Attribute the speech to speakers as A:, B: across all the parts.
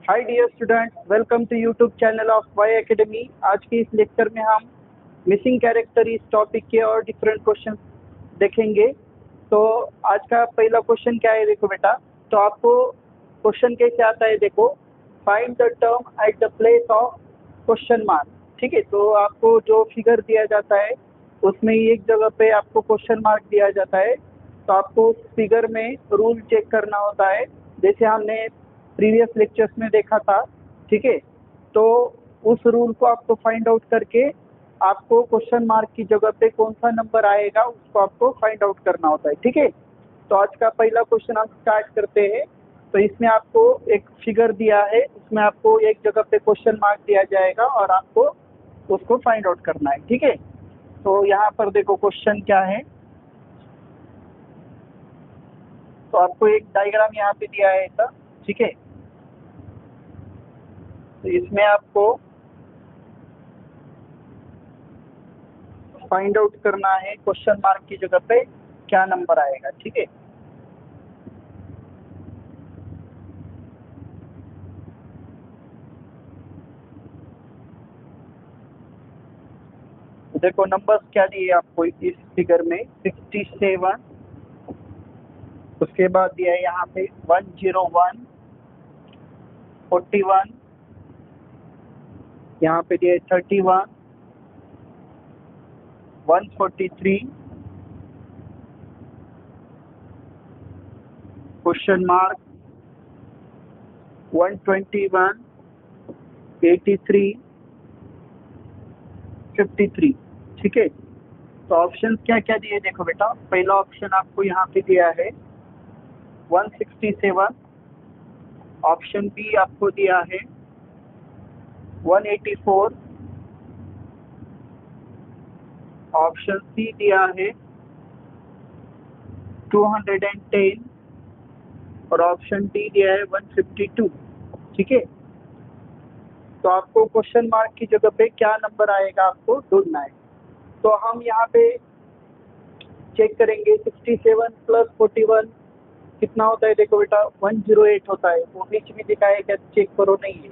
A: Hi dear student, welcome to YouTube channel of Y academy. आज के इस lecture में हम मिसिंग कैरेक्टर इस टॉपिक के और डिफरेंट क्वेश्चन देखेंगे। तो आज का पहला क्वेश्चन क्या है, देखो बेटा। तो आपको क्वेश्चन कैसे आता है, देखो। Find the term at the place of question mark. ठीक है, तो आपको जो फिगर दिया जाता है उसमें एक जगह पे आपको क्वेश्चन मार्क दिया जाता है। तो आपको उस फिगर में रूल चेक करना होता है, जैसे हमने प्रीवियस लेक्चर्स में देखा था। ठीक है, तो उस रूल को आपको फाइंड आउट करके आपको क्वेश्चन मार्क की जगह पे कौन सा नंबर आएगा उसको आपको फाइंड आउट करना होता है। ठीक है, तो आज का पहला क्वेश्चन हम स्टार्ट करते हैं। तो इसमें आपको एक फिगर दिया है, उसमें आपको एक जगह पे क्वेश्चन मार्क दिया जाएगा और आपको उसको फाइंड आउट करना है। ठीक है, तो यहाँ पर देखो क्वेश्चन क्या है। तो आपको एक डायग्राम यहाँ पे दिया है ऐसा। ठीक है, तो इसमें आपको फाइंड आउट करना है क्वेश्चन मार्क की जगह पे क्या नंबर आएगा। ठीक है, तो देखो नंबर्स क्या दिए आपको इस फिगर में। 67, उसके बाद दिया है यहाँ पे 101, 41, यहाँ पे दिया है 31, 143, क्वेश्चन मार्क 121, 83, 53। ठीक है, तो ऑप्शन क्या क्या दिए देखो बेटा। पहला ऑप्शन आपको यहाँ पे दिया है 167, ऑप्शन बी आपको दिया है 184, ऑप्शन सी दिया है 210 और ऑप्शन डी दिया है 152। ठीक है, तो आपको क्वेश्चन मार्क की जगह पे क्या नंबर आएगा आपको ढूंढना है। तो हम यहाँ पे चेक करेंगे। 67 प्लस 41 कितना होता है, देखो बेटा 108 होता है। वो बीच में दिखा है क्या, चेक करो, नहीं है।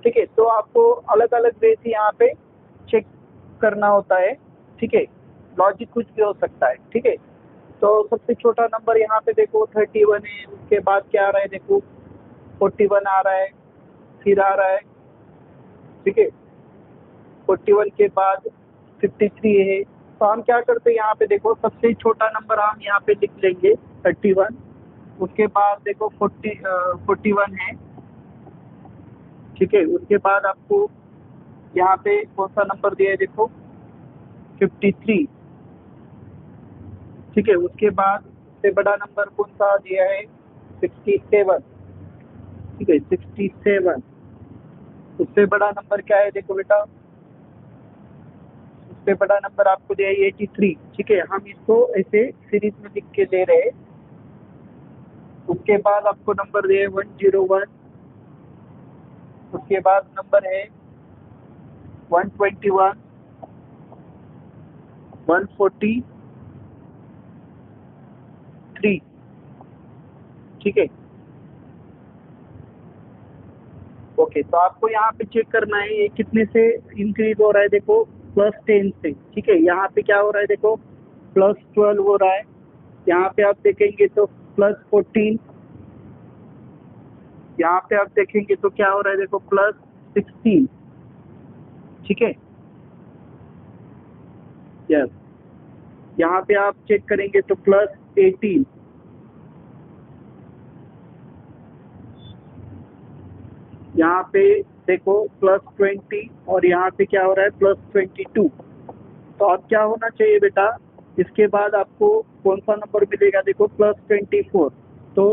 A: ठीक है, तो आपको अलग अलग वे से यहाँ पे चेक करना होता है। ठीक है, लॉजिक कुछ भी हो सकता है। ठीक है, तो सबसे छोटा नंबर यहाँ पे देखो 31 है, उसके बाद क्या आ रहा है देखो 41 आ रहा है, फिर आ रहा है। ठीक है, 41 के बाद 53 है। तो हम क्या करते हैं यहाँ पे देखो, सबसे छोटा नंबर हम यहाँ पे लिख लेंगे 31, उसके बाद देखो 41 है। ठीक है, उसके बाद आपको यहाँ पे कौन सा नंबर दिया है देखो 53। ठीक है, उसके बाद से बड़ा नंबर कौन सा दिया है 67। ठीक है, 67। उससे बड़ा नंबर क्या है देखो बेटा, उससे बड़ा नंबर आपको दिया है 83। ठीक है, हम इसको ऐसे सीरीज में लिख के दे रहे हैं। उसके बाद आपको नंबर दिया है 101, उसके बाद नंबर है 121, 143। ठीक है, ओके। तो आपको यहाँ पे चेक करना है ये कितने से इंक्रीज हो रहा है, देखो +10 से। ठीक है, यहाँ पे क्या हो रहा है देखो +12 हो रहा है। यहाँ पे आप देखेंगे तो +14, यहाँ पे आप देखेंगे तो क्या हो रहा है देखो +16। ठीक है, यस। यहाँ पे आप चेक करेंगे तो +18, यहाँ पे देखो +20 और यहाँ पे क्या हो रहा है +22। तो अब क्या होना चाहिए बेटा, इसके बाद आपको कौन सा नंबर मिलेगा देखो +24। तो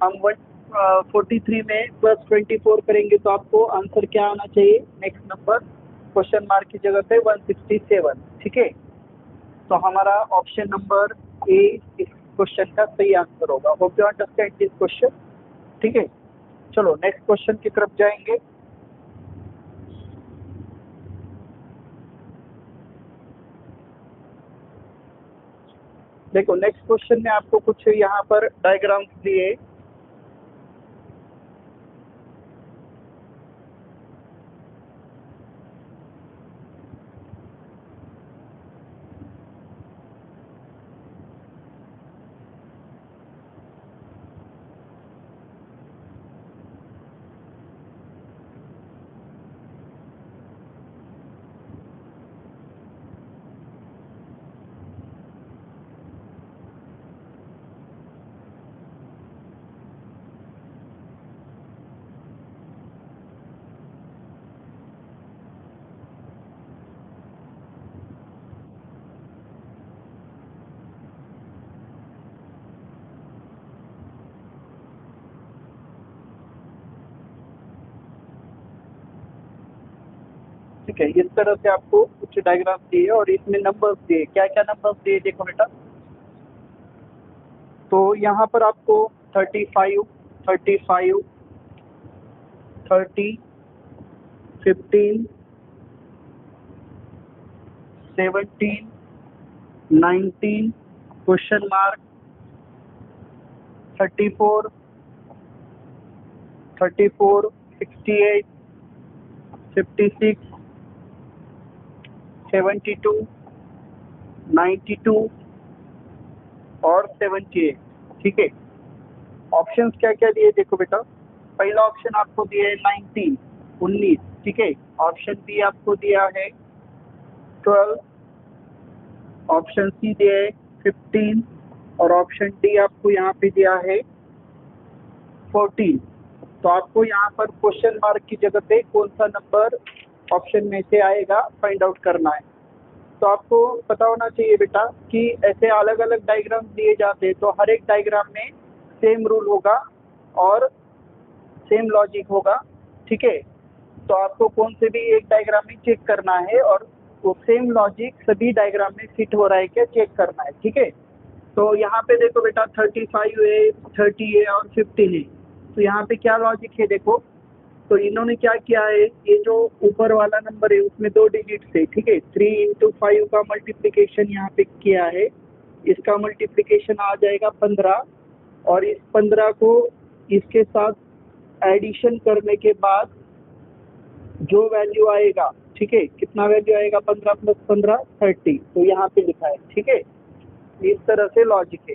A: हम 143 में +24 करेंगे तो आपको आंसर क्या आना चाहिए, नेक्स्ट नंबर क्वेश्चन मार्क की जगह पे 167। ठीक है, तो हमारा ऑप्शन नंबर ए इस क्वेश्चन का सही आंसर होगा। Hope you understand this question. ठीक है, चलो नेक्स्ट क्वेश्चन की तरफ जाएंगे। देखो नेक्स्ट क्वेश्चन में आपको कुछ यहाँ पर डायग्राम्स दिए। ठीक है, इस तरह से आपको कुछ डायग्राम दिए और इसमें नंबर्स दिए। क्या क्या नंबर्स दिए देखो बेटा। तो यहाँ पर आपको 35, 35, 30, 15, 17, 19, क्वेश्चन मार्क, 34, 34, 68, 56, 72, 92 और 78। ठीक है, ऑप्शंस क्या क्या दिए देखो बेटा। पहला ऑप्शन आपको दिया है 19, 19। ठीक है, ऑप्शन बी आपको दिया है 12, ऑप्शन सी दिया है 15 और ऑप्शन डी आपको यहाँ पे दिया है 14। तो आपको यहाँ पर क्वेश्चन मार्क की जगह पे कौन सा नंबर ऑप्शन में से आएगा फाइंड आउट करना है। तो आपको पता होना चाहिए बेटा कि ऐसे अलग अलग डायग्राम दिए जाते हैं तो हर एक डायग्राम में सेम रूल होगा और सेम लॉजिक होगा। ठीक है, तो आपको कौन से भी एक डायग्राम में चेक करना है और वो सेम लॉजिक सभी डायग्राम में फिट हो रहा है क्या चेक करना है। ठीक है, तो यहाँ पे देखो बेटा 35 है, 30 है और 15 है। तो यहाँ पे क्या लॉजिक है देखो। तो इन्होंने क्या किया है, ये जो ऊपर वाला नंबर है उसमें 2 डिजिट है। ठीक है, 3 into 5 का मल्टीप्लिकेशन यहाँ पे किया है, इसका मल्टीप्लिकेशन आ जाएगा 15 और इस 15 को इसके साथ एडिशन करने के बाद जो वैल्यू आएगा, ठीक है, कितना वैल्यू आएगा 15 + 15 30। तो यहाँ पे लिखा है। ठीक है, इस तरह से लॉजिक है।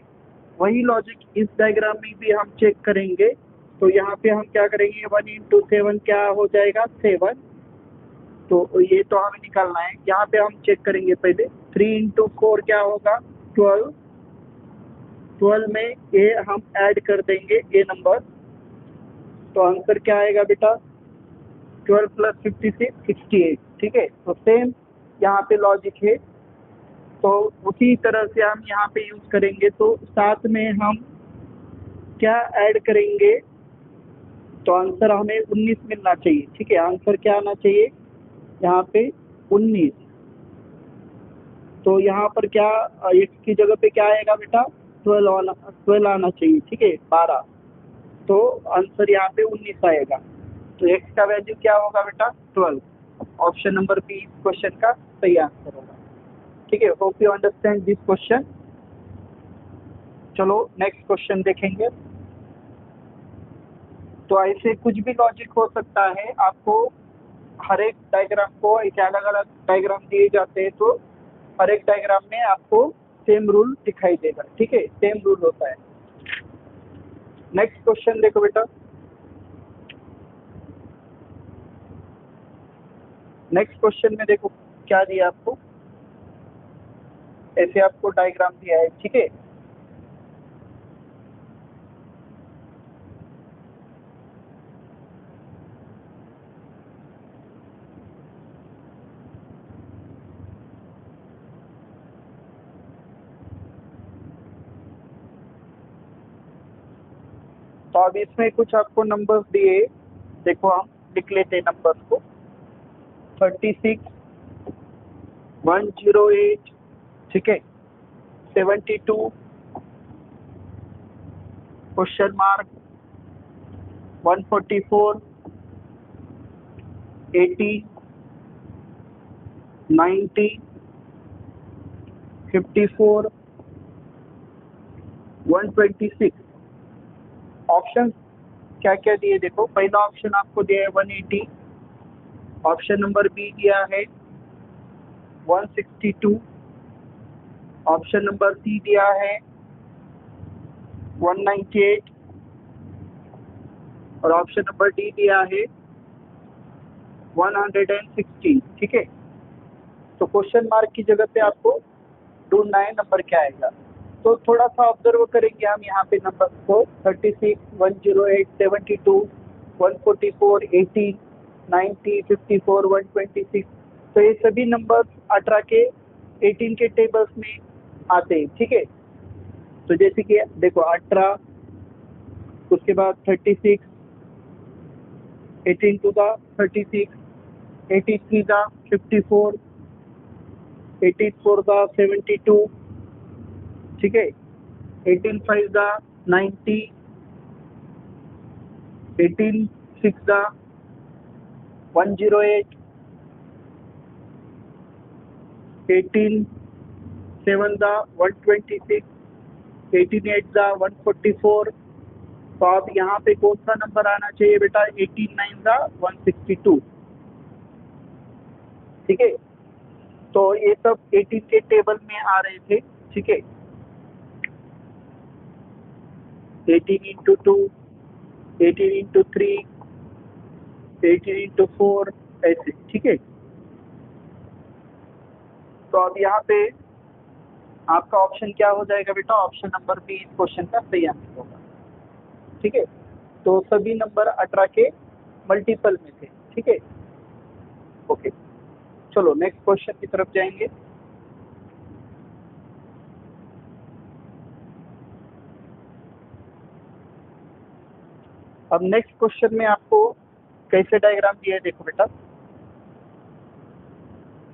A: वही लॉजिक इस डायग्राम में भी हम चेक करेंगे। तो यहाँ पे हम क्या करेंगे, 1 into 7 क्या हो जाएगा 7। तो ये तो हमें निकालना है। यहाँ पे हम चेक करेंगे पहले 3 into 4 क्या होगा 12, 12 में ये हम ऐड कर देंगे ये नंबर। तो आंसर क्या आएगा बेटा 12 + 56 68। ठीक है, तो सेम यहाँ पे लॉजिक है। तो उसी तरह से हम यहाँ पे यूज करेंगे। तो साथ में हम क्या ऐड करेंगे, तो आंसर हमें 19 मिलना चाहिए। ठीक है, आंसर क्या आना चाहिए यहाँ पे 19। तो यहाँ पर क्या x की जगह पे क्या आएगा बेटा 12 आना चाहिए। ठीक है, 12। तो आंसर यहाँ पे 19 आएगा। तो x का वैल्यू क्या होगा बेटा 12। ऑप्शन नंबर बी इस क्वेश्चन का सही आंसर होगा। ठीक है, hope you understand this question. चलो नेक्स्ट क्वेश्चन देखेंगे। तो ऐसे कुछ भी लॉजिक हो सकता है। आपको हर एक डायग्राम को ऐसे अलग अलग डायग्राम दिए जाते हैं तो हर एक डायग्राम में आपको सेम रूल दिखाई देगा। ठीक है, सेम रूल होता है। नेक्स्ट क्वेश्चन देखो बेटा। नेक्स्ट क्वेश्चन में देखो क्या दिया आपको, ऐसे आपको डायग्राम दिया है। ठीक है, तो अब इसमें कुछ आपको नंबर्स दिए। देखो हम लिख लेते हैं नंबर्स को। 36, 108, ठीक है, 72, क्वेश्चन मार्क, 144, 80, 90, 54, 126। ऑप्शन क्या क्या दिए देखो। पहला ऑप्शन आपको दिया है 180, ऑप्शन नंबर बी दिया है 162, ऑप्शन नंबर सी दिया है 198 और ऑप्शन नंबर डी दिया है 116। ठीक है, तो क्वेश्चन मार्क की जगह पे आपको ढूंढना है नंबर क्या आएगा। तो थोड़ा सा ऑब्जर्व करेंगे हम यहाँ पे नंबर को। 36, 108, 72, 144, 80, 90, 54, 126। तो ये सभी नंबर्स 18 के 18 के टेबल्स में आते हैं। ठीक है, तो जैसे कि देखो 18, उसके बाद 36, 18 to the 36, 83 दा 54, 84 दा 72, ठीक है, 18 दा 90, 18 दा 108, 18 दा 126, 18 दा 144। तो अब यहाँ पे कौन सा नंबर आना चाहिए बेटा? 18 दा 162, ठीक है। तो ये सब 18 के टेबल में आ रहे थे, ठीक है। 18 इंटू 2, 18 इंटू 3, 18 इंटू 4, ऐसे, ठीक है। तो अब यहाँ पे आपका ऑप्शन क्या हो जाएगा बेटा? ऑप्शन नंबर बी इस क्वेश्चन का सही आंसर होगा, ठीक है। तो सभी नंबर 18 के मल्टीपल में थे, ठीक है। ओके, चलो नेक्स्ट क्वेश्चन की तरफ जाएंगे। अब नेक्स्ट क्वेश्चन में आपको कैसे डायग्राम दिया है, देखो बेटा।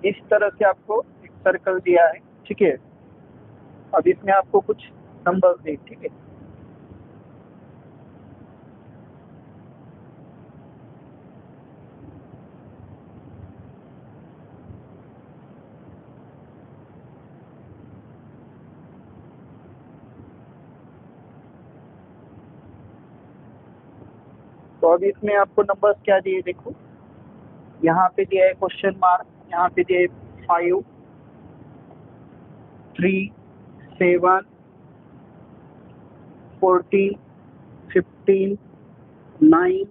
A: इस तरह से आपको एक सर्कल दिया है, ठीक है। अब इसमें आपको कुछ नंबर्स दे, ठीक है। तो अब इसमें आपको नंबर्स क्या दिए, देखो। यहाँ पे दिया है क्वेश्चन मार्क, यहाँ पे दिया है 5, 3, 7, 14, 15, 9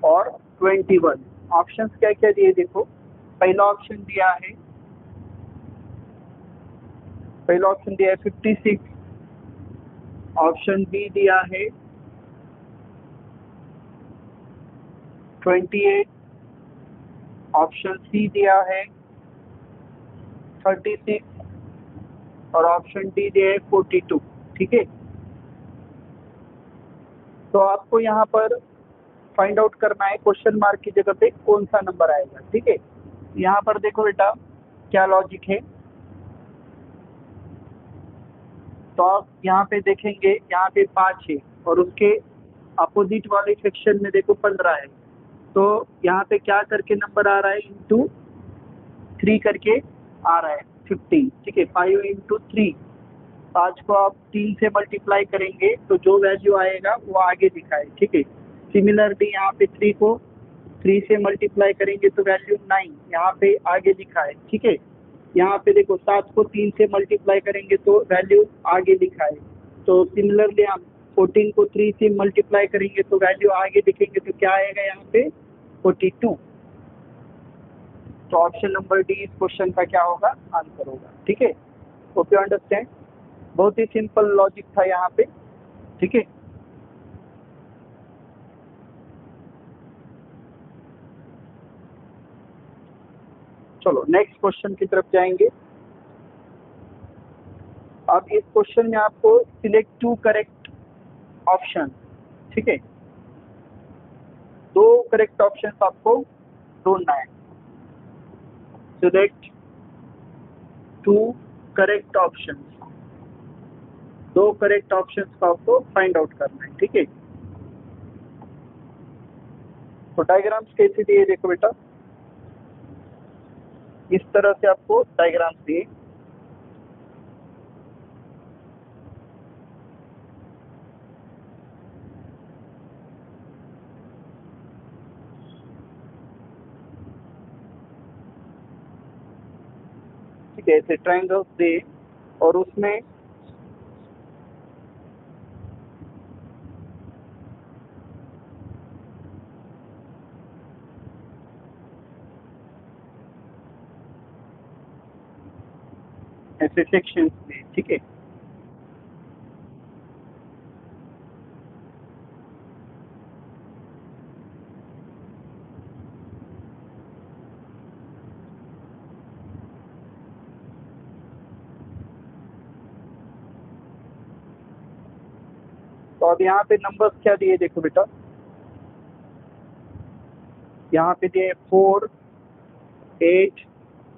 A: और 21। ऑप्शंस क्या क्या दिए, देखो। पहला ऑप्शन दिया है 56, ऑप्शन बी दिया है 28, ऑप्शन सी दिया है 36 और ऑप्शन डी दिया है 42, ठीक है। तो आपको यहाँ पर फाइंड आउट करना है क्वेश्चन मार्क की जगह पे कौन सा नंबर आएगा, ठीक है। यहाँ पर देखो बेटा क्या लॉजिक है। तो आप यहाँ पे देखेंगे, यहाँ पे 5 है और उसके अपोजिट वाले सेक्शन में देखो 15 है। तो यहाँ पे क्या करके नंबर आ रहा है? इंटू 3 करके आ रहा है 15, ठीक है। 5 इंटू 3, 5 को आप 3 से मल्टीप्लाई करेंगे तो जो वैल्यू आएगा वो आगे दिखा है, ठीक है। सिमिलरली यहाँ पे 3 को 3 से मल्टीप्लाई करेंगे तो वैल्यू 9 यहाँ पे आगे लिखा है, ठीक है। यहाँ पे देखो 7 को 3 से मल्टीप्लाई करेंगे तो वैल्यू आगे लिखा है। तो सिमिलरली हम 14 को 3 से मल्टीप्लाई करेंगे तो वैल्यू आगे लिखेंगे तो क्या आएगा यहाँ पे? 42। तो ऑप्शन नंबर डी इस क्वेश्चन का क्या होगा? आंसर होगा, ठीक है। Okay, understand. बहुत ही सिंपल लॉजिक था यहाँ पे, ठीक है। चलो नेक्स्ट क्वेश्चन की तरफ जाएंगे। अब इस क्वेश्चन में आपको सिलेक्ट 2 करेक्ट ऑप्शन, ठीक है। 2 करेक्ट ऑप्शन आपको ढूंढना है। Select 2 correct option, 2 correct option को आपको फाइंड आउट करना है, ठीक है। तो डायग्राम्स कैसे दिए, देखो बेटा। इस तरह से आपको डायग्राम्स दिए। ठीक है, ऐसे ट्रायंगल्स दे और उसमें ऐसे सेक्शंस दे, ठीक है। तो अब यहाँ पे नंबर्स क्या दिए, देखो बेटा। यहाँ पे दिए 4, 8,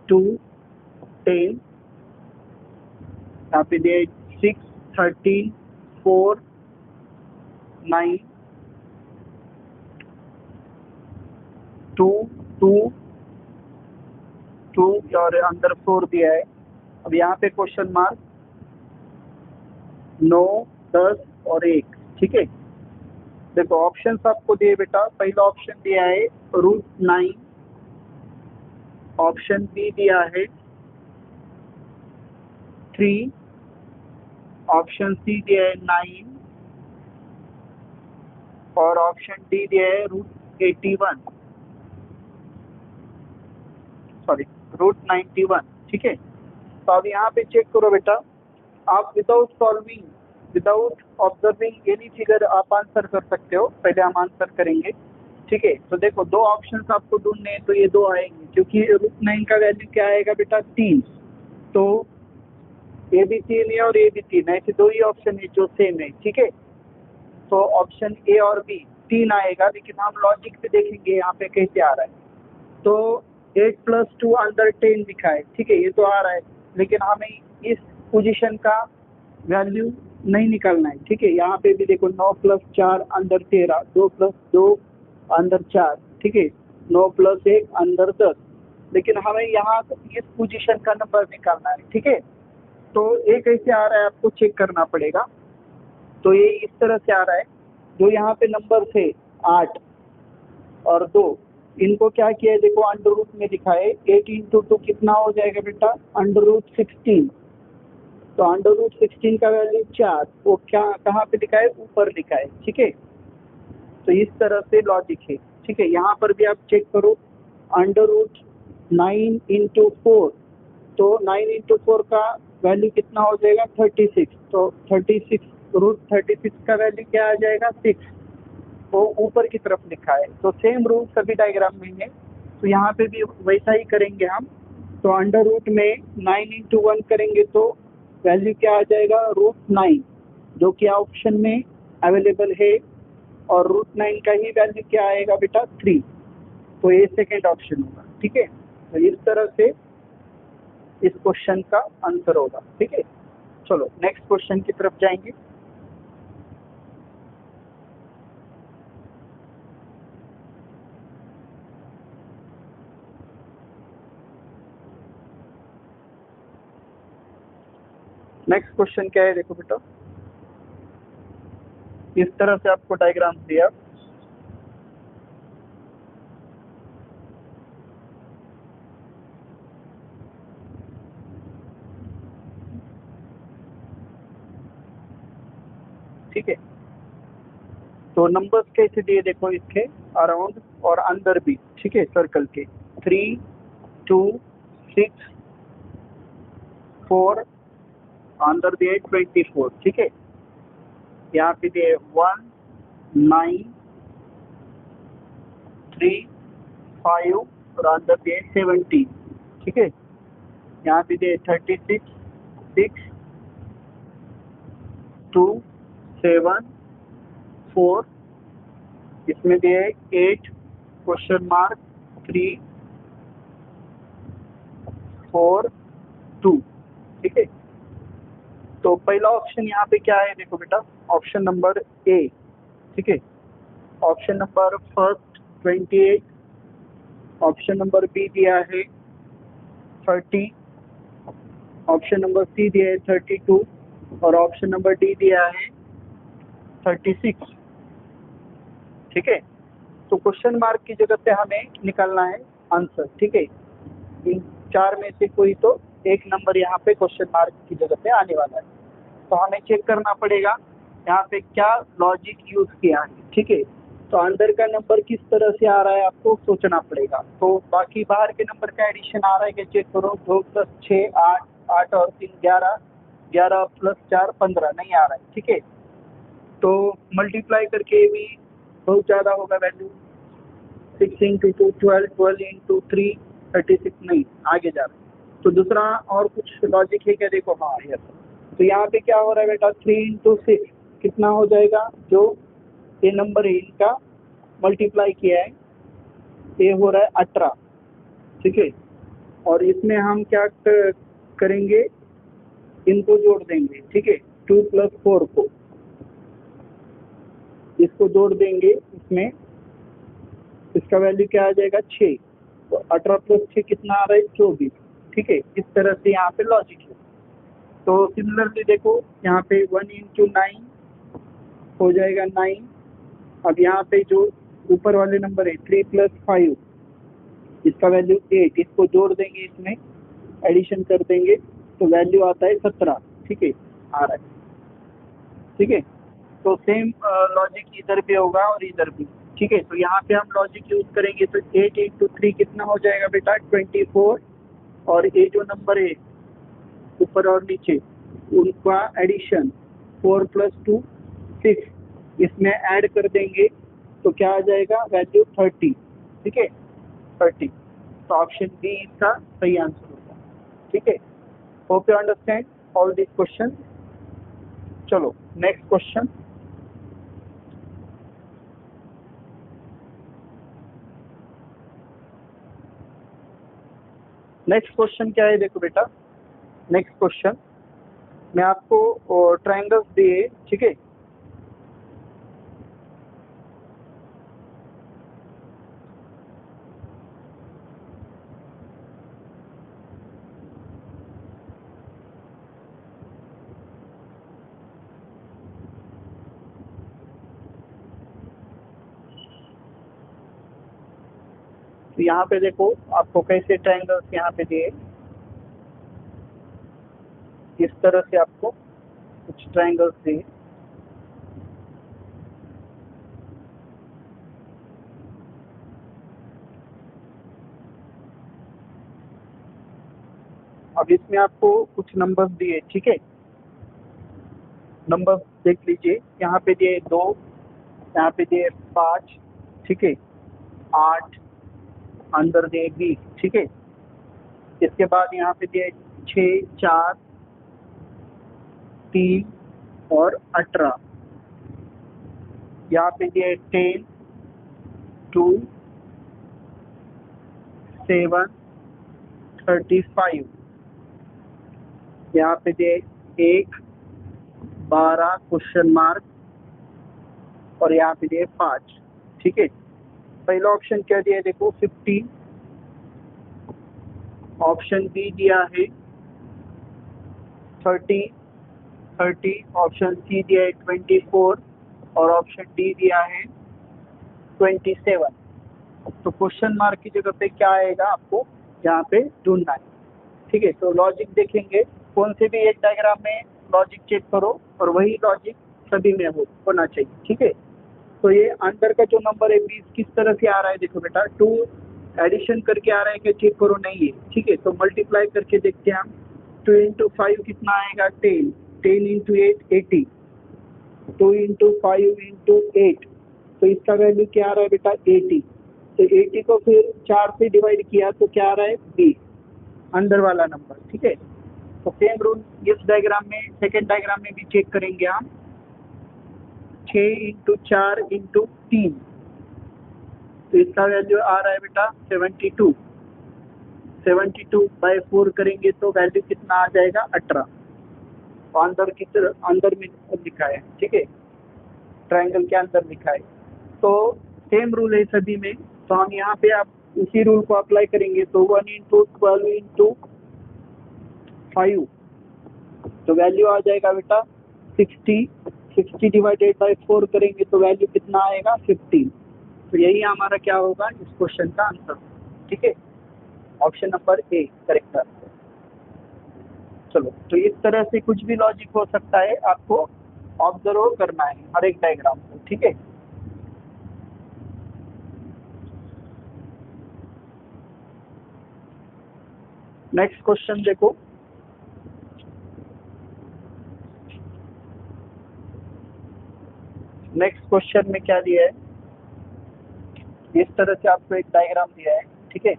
A: 2, 10, यहाँ पे दिए 6, 13, 4, 9, 2, 2, 2 और अंदर 4 दिया है। अब यहाँ पे क्वेश्चन मार्क 9, 10 और 1, ठीक है। देखो ऑप्शंस आपको दिए बेटा, पहला ऑप्शन दिया है √9, ऑप्शन बी दिया है 3, ऑप्शन सी दिया है 9 और ऑप्शन डी दिया है √81, सॉरी √91, ठीक है। तो अब यहाँ पे चेक करो बेटा, आप without solving, without observing any figure आप आंसर कर सकते हो। पहले हम आंसर करेंगे, ठीक है। तो देखो दो ऑप्शंस आपको ढूंढने हैं, तो ये दो आएंगे, क्योंकि √9 का वैल्यू क्या आएगा बेटा 3, तो ये भी 3 है और ये भी 3 है, ऐसे दो ही ऑप्शन है जो सेम है, ठीक है। तो ऑप्शन ए और बी 3 आएगा, लेकिन हम लॉजिक पे देखेंगे यहाँ पे कैसे आ रहा है। तो 8 + 2 अंदर 10 लिखा है, ठीक है, ये तो आ रहा है, लेकिन हमें इस पोजीशन का वैल्यू नहीं निकालना है, ठीक है। यहाँ पे भी देखो 9 + 4 अंदर 13, 2 + 2 अंदर 4, ठीक है, 9 + 1 अंदर 10, लेकिन हमें यहाँ इस पोजीशन का नंबर निकालना है, ठीक है। तो ये कैसे आ रहा है आपको चेक करना पड़ेगा। तो ये इस तरह से आ रहा है, जो यहाँ पे नंबर थे 8 और 2, इनको क्या किया है देखो अंडर रूट में लिखा है, 8 × 2 कितना हो जाएगा बेटा √16, तो √16 का वैल्यू 4, वो क्या कहाँ पे लिखा है, ऊपर लिखा है, ठीक है। तो इस तरह से लॉजिक है, ठीक है। यहाँ पर भी आप चेक करो, √9 × 4, तो 9 × 4 का वैल्यू कितना हो जाएगा 36, तो 36 √36 का वैल्यू क्या आ जाएगा 6, वो ऊपर की तरफ लिखा है। तो सेम रूल सभी डायग्राम में है, तो यहाँ पे भी वैसा ही करेंगे हम। तो अंडर रूट में 9 × 1 करेंगे तो वैल्यू क्या आ जाएगा √9, जो कि ऑप्शन में अवेलेबल है, और √9 का ही वैल्यू क्या आएगा बेटा 3, तो ये सेकेंड ऑप्शन होगा, ठीक है। तो इस तरह से इस क्वेश्चन का आंसर होगा, ठीक है। चलो नेक्स्ट क्वेश्चन की तरफ जाएंगे। नेक्स्ट क्वेश्चन क्या है देखो बेटा, इस तरह से आपको डायग्राम दिया, ठीक है। तो नंबर्स कैसे दिए देखो, इसके अराउंड और अंदर भी, ठीक है, सर्कल के 3, 2, 6, 4, अंदर दिए 24, ठीक है। यहाँ पे दिए 1, 9, 3, 5 और अंदर दिए 17, ठीक है। यहाँ पे दिए 36, 6, 2, 7, 4, इसमें दिए 8, क्वेश्चन मार्क 3, 4, 2, ठीक है। तो पहला ऑप्शन यहाँ पे क्या है देखो बेटा, ऑप्शन नंबर ए, ठीक है। Option number first 28, option number B दिया है 30, ऑप्शन नंबर सी दिया है 32 और ऑप्शन नंबर डी दिया है 36, ठीक है। तो क्वेश्चन मार्क की जगह पे हमें निकालना है आंसर, ठीक है। इन चार में से कोई तो एक नंबर यहाँ पे क्वेश्चन मार्क की जगह पे आने वाला है, तो हमें चेक करना पड़ेगा यहाँ पे क्या लॉजिक यूज किया है, ठीक है। तो अंदर का नंबर किस तरह से आ रहा है आपको सोचना पड़ेगा। तो बाकी बाहर के नंबर का एडिशन आ रहा है कि चेक करो, 2 + 6 8, 8 और 3 11, 11 + 4 15 नहीं आ रहा है, ठीक है। तो मल्टीप्लाई करके भी बहुत ज़्यादा होगा वैल्यू, 6 × 2 12, 12 × 3 36, नहीं आगे जा रहा है। तो दूसरा और कुछ लॉजिक है क्या देखो, हाँ यस। तो यहाँ पे क्या हो रहा है बेटा 3 × 6 कितना हो जाएगा, जो ये नंबर है इनका मल्टीप्लाई किया है ए हो रहा है 18, ठीक है। और इसमें हम क्या करेंगे, इनको जोड़ देंगे, ठीक है। 2 + 4 को इसको जोड़ देंगे इसमें, इसका वैल्यू क्या आ जाएगा 6। तो 18 + 6 कितना आ रहा है 24, ठीक है। इस तरह से यहाँ पे लॉजिक है। तो सिमिलरली देखो यहाँ पे 1 × 9 हो जाएगा 9। अब यहाँ पे जो ऊपर वाले नंबर है 3 + 5, इसका वैल्यू 8, इसको जोड़ देंगे, इसमें एडिशन कर देंगे तो वैल्यू आता है 17, ठीक है, आ रहा है, ठीक है। तो सेम लॉजिक इधर भी होगा और इधर भी, ठीक है। तो यहाँ पे हम लॉजिक यूज करेंगे तो 8 × 3 कितना हो जाएगा बेटा 24, और ये जो नंबर है ऊपर और नीचे उनका एडिशन 4 + 2 6, इसमें ऐड कर देंगे तो क्या आ जाएगा वैल्यू 30, ठीक है, 30। तो ऑप्शन बी इसका सही आंसर होगा, ठीक है। Hope you understand all this question. चलो नेक्स्ट क्वेश्चन। नेक्स्ट क्वेश्चन क्या है, देखो बेटा, नेक्स्ट क्वेश्चन मैं आपको ट्रायंगल्स दिए, ठीक है। तो यहाँ पे देखो आपको कैसे ट्रायंगल्स यहाँ पे दिए, इस तरह से आपको कुछ ट्रायंगल्स दिए। अब इसमें आपको कुछ नंबर्स दिए, ठीक है। नंबर्स देख लीजिए, यहाँ पे दिए 2, यहाँ पे दिए 5, ठीक है, 8, अंदर दिए 20, ठीक है। इसके बाद यहाँ पे दिए 6, 4, 3 और 18, यहाँ पे दिए 10, 2, 7, 35, यहाँ पे दिए 1, 12 क्वेश्चन मार्क, और यहाँ पे दिए 5, ठीक है। पहला ऑप्शन क्या दिया है देखो 15, ऑप्शन बी दिया है 30, ऑप्शन सी दिया है 24, और ऑप्शन डी दिया है 27। तो क्वेश्चन मार्क की जगह पे क्या आएगा आपको यहाँ पे ढूंढना है, ठीक है। तो लॉजिक देखेंगे, कौन से भी एक डायग्राम में लॉजिक चेक करो और वही लॉजिक सभी में होना चाहिए, ठीक है। तो ये अंदर का जो नंबर है 20 किस तरह से आ रहा है, देखो बेटा 2 एडिशन करके आ रहा है, क्या चेक करो, नहीं है, ठीक है। तो मल्टीप्लाई करके देखते हैं हम, 2 × 5 कितना आएगा 10, 10 × 8 80, 2 × 5 × 8, तो इसका वैल्यू क्या आ रहा है बेटा 80। तो 80 को फिर 4 से डिवाइड किया तो क्या आ रहा है 20, अंदर वाला नंबर, ठीक है। तो सेम रूल इस डायग्राम में, सेकेंड डायग्राम में भी चेक करेंगे हम, 6 × 4 × 3, तो इसका वैल्यू आ रहा है बेटा 72, 72/4 करेंगे तो वैल्यू कितना आ जाएगा 18। तो अंदर की तरफ अंदर में लिखा है, ठीक है, ट्रायंगल के अंदर लिखा है। तो सेम रूल है सभी में, तो हम यहाँ पे आप उसी रूल को अप्लाई करेंगे। तो 1 × 12 × 5, तो वैल्यू आ जाएगा बेटा 60, 60/4 करेंगे तो वैल्यू कितना आएगा 15। तो यही हमारा क्या होगा इस क्वेश्चन का आंसर, ठीक है। Option number A correct answer. चलो, तो इस तरह से कुछ भी लॉजिक हो सकता है, आपको ऑब्जर्व करना है हर एक डायग्राम को, ठीक है। नेक्स्ट क्वेश्चन देखो, नेक्स्ट क्वेश्चन में क्या दिया है, इस तरह से आपको एक डायग्राम दिया है, ठीक है।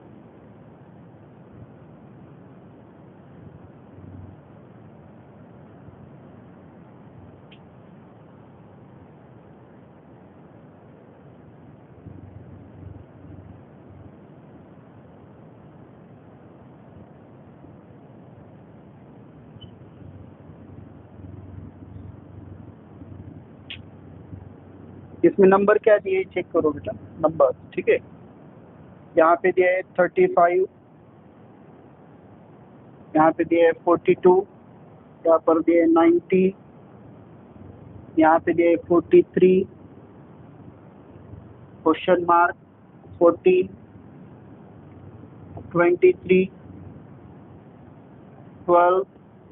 A: इसमें नंबर क्या दिए चेक करो बेटा, नंबर, ठीक है। यहाँ पे दिया है 35, यहाँ पे दिया है 42, यहाँ पर दिया है 90, यहाँ पे दिया है 43, क्वेश्चन मार्क 14, 23, 12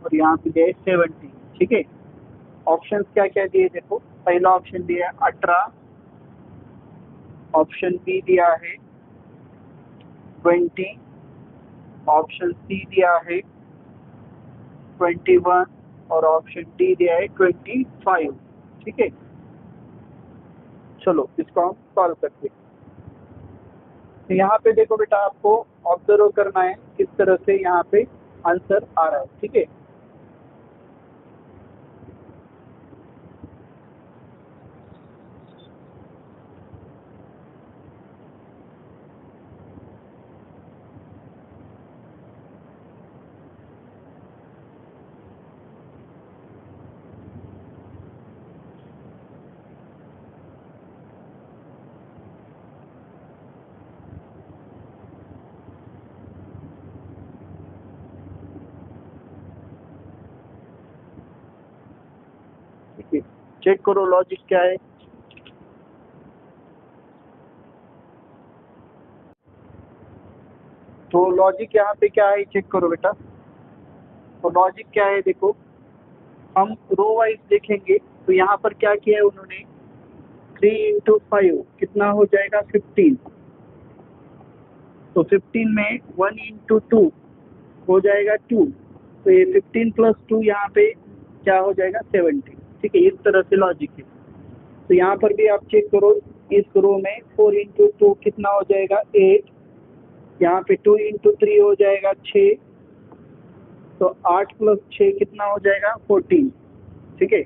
A: और यहाँ पे दिया है 17, ठीक है। ऑप्शन क्या क्या दिए देखो, पहला ऑप्शन दिया है 18, ऑप्शन बी दिया है 20, ऑप्शन सी दिया है 21 और ऑप्शन डी दिया है 25, ठीक है। चलो इसको हम सॉल्व करते हैं। तो यहाँ पे देखो बेटा, आपको ऑब्जर्व करना है किस तरह से यहाँ पे आंसर आ रहा है, ठीक है। ठीक है, चेक करो लॉजिक क्या है। तो लॉजिक यहाँ पे क्या है चेक करो बेटा। तो लॉजिक क्या है देखो, हम रो वाइज देखेंगे तो यहाँ पर क्या किया है उन्होंने, 3 इंटू 5 कितना हो जाएगा 15। तो 15 में 1 इंटू 2 हो जाएगा 2, तो ये 15 प्लस 2 यहाँ पे क्या हो जाएगा 70, ठीक है। इस तरह से लॉजिक है। तो यहाँ पर भी आप चेक करो, इस रो में 4 इंटू 2 कितना हो जाएगा 8, यहाँ पे 2 इंटू 3 हो जाएगा 6, तो 8 प्लस 6 कितना हो जाएगा 14, ठीक है।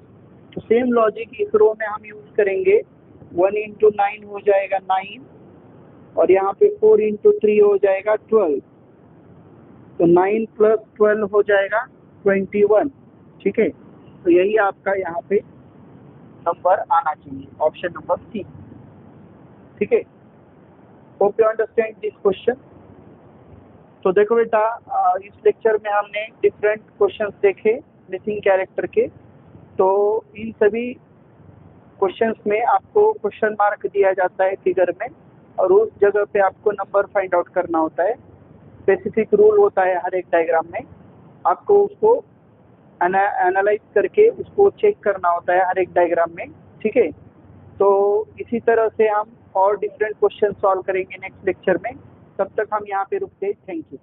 A: तो सेम लॉजिक इस रो में हम यूज करेंगे, 1 इंटू 9 हो जाएगा 9 और यहाँ पे 4 इंटू 3 हो जाएगा 12, तो 9 प्लस 12 हो जाएगा 21, ठीक है। तो यही आपका यहाँ पे नंबर आना चाहिए, ऑप्शन नंबर सी, ठीक है। Hope you understand this question. तो देखो बेटा, इस लेक्चर में हमने डिफरेंट क्वेश्चंस देखे मिसिंग कैरेक्टर के। तो इन सभी क्वेश्चंस में आपको क्वेश्चन मार्क दिया जाता है फिगर में, और उस जगह पे आपको नंबर फाइंड आउट करना होता है। स्पेसिफिक रूल होता है हर एक डायग्राम में, आपको उसको एनालाइज करके उसको चेक करना होता है हर एक डायग्राम में, ठीक है। तो इसी तरह से हम और डिफरेंट क्वेश्चन सॉल्व करेंगे नेक्स्ट लेक्चर में। तब तक हम यहाँ पे रुकते हैं। Thank you.